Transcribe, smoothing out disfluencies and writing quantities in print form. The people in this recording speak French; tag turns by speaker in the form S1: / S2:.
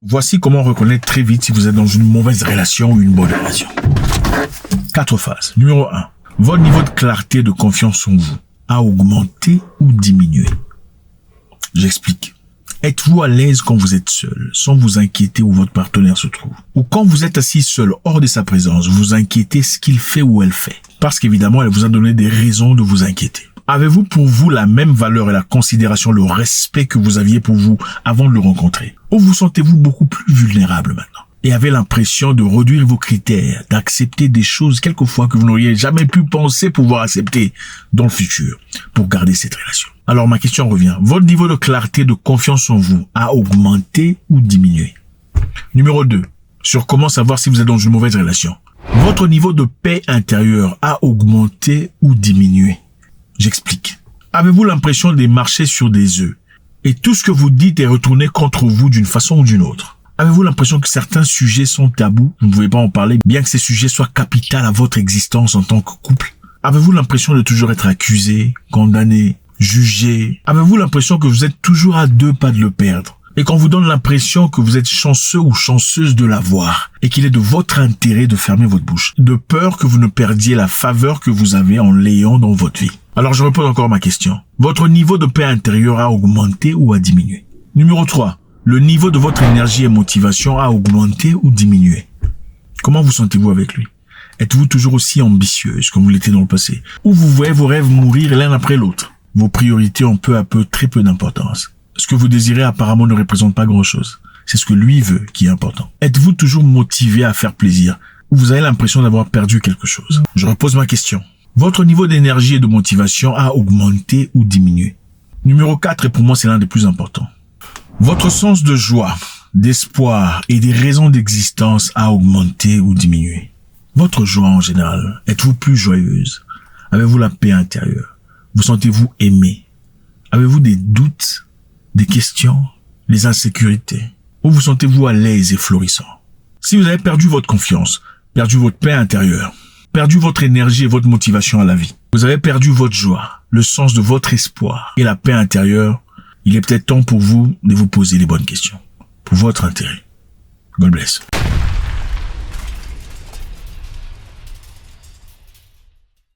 S1: Voici comment reconnaître très vite si vous êtes dans une mauvaise relation ou une bonne relation. 4 phases. Numéro 1. Votre niveau de clarté et de confiance en vous a augmenté ou diminué. J'explique. Êtes-vous à l'aise quand vous êtes seul, sans vous inquiéter où votre partenaire se trouve? Ou quand vous êtes assis seul, hors de sa présence, vous inquiétez ce qu'il fait ou elle fait? Parce qu'évidemment, elle vous a donné des raisons de vous inquiéter. Avez-vous pour vous la même valeur et la considération, le respect que vous aviez pour vous avant de le rencontrer? Ou vous sentez-vous beaucoup plus vulnérable maintenant? Et avez l'impression de réduire vos critères, d'accepter des choses quelquefois que vous n'auriez jamais pu penser pouvoir accepter dans le futur pour garder cette relation. Alors ma question revient, votre niveau de clarté, de confiance en vous a augmenté ou diminué? Numéro 2, sur comment savoir si vous êtes dans une mauvaise relation. Votre niveau de paix intérieure a augmenté ou diminué? J'explique. Avez-vous l'impression de marcher sur des œufs et tout ce que vous dites est retourné contre vous d'une façon ou d'une autre? Avez-vous l'impression que certains sujets sont tabous? Vous ne pouvez pas en parler, bien que ces sujets soient capitaux à votre existence en tant que couple. Avez-vous l'impression de toujours être accusé, condamné, jugé? Avez-vous l'impression que vous êtes toujours à 2 pas de le perdre? Et qu'on vous donne l'impression que vous êtes chanceux ou chanceuse de l'avoir et qu'il est de votre intérêt de fermer votre bouche, de peur que vous ne perdiez la faveur que vous avez en l'ayant dans votre vie? Alors je repose encore ma question. Votre niveau de paix intérieure a augmenté ou a diminué? Numéro 3. Le niveau de votre énergie et motivation a augmenté ou diminué? Comment vous sentez-vous avec lui? Êtes-vous toujours aussi ambitieuse comme vous l'étiez dans le passé? Ou vous voyez vos rêves mourir l'un après l'autre? Vos priorités ont peu à peu très peu d'importance. Ce que vous désirez apparemment ne représente pas grand-chose. C'est ce que lui veut qui est important. Êtes-vous toujours motivé à faire plaisir? Ou vous avez l'impression d'avoir perdu quelque chose? Je repose ma question. Votre niveau d'énergie et de motivation a augmenté ou diminué? Numéro 4, et pour moi c'est l'un des plus importants. Votre sens de joie, d'espoir et des raisons d'existence a augmenté ou diminué? Votre joie en général, êtes-vous plus joyeuse? Avez-vous la paix intérieure? Vous sentez-vous aimé? Avez-vous des doutes, des questions, des insécurités? Ou vous sentez-vous à l'aise et florissant? Si vous avez perdu votre confiance, perdu votre paix intérieure, perdu votre énergie et votre motivation à la vie, vous avez perdu votre joie, le sens de votre espoir et la paix intérieure, il est peut-être temps pour vous de vous poser les bonnes questions, pour votre intérêt. God bless.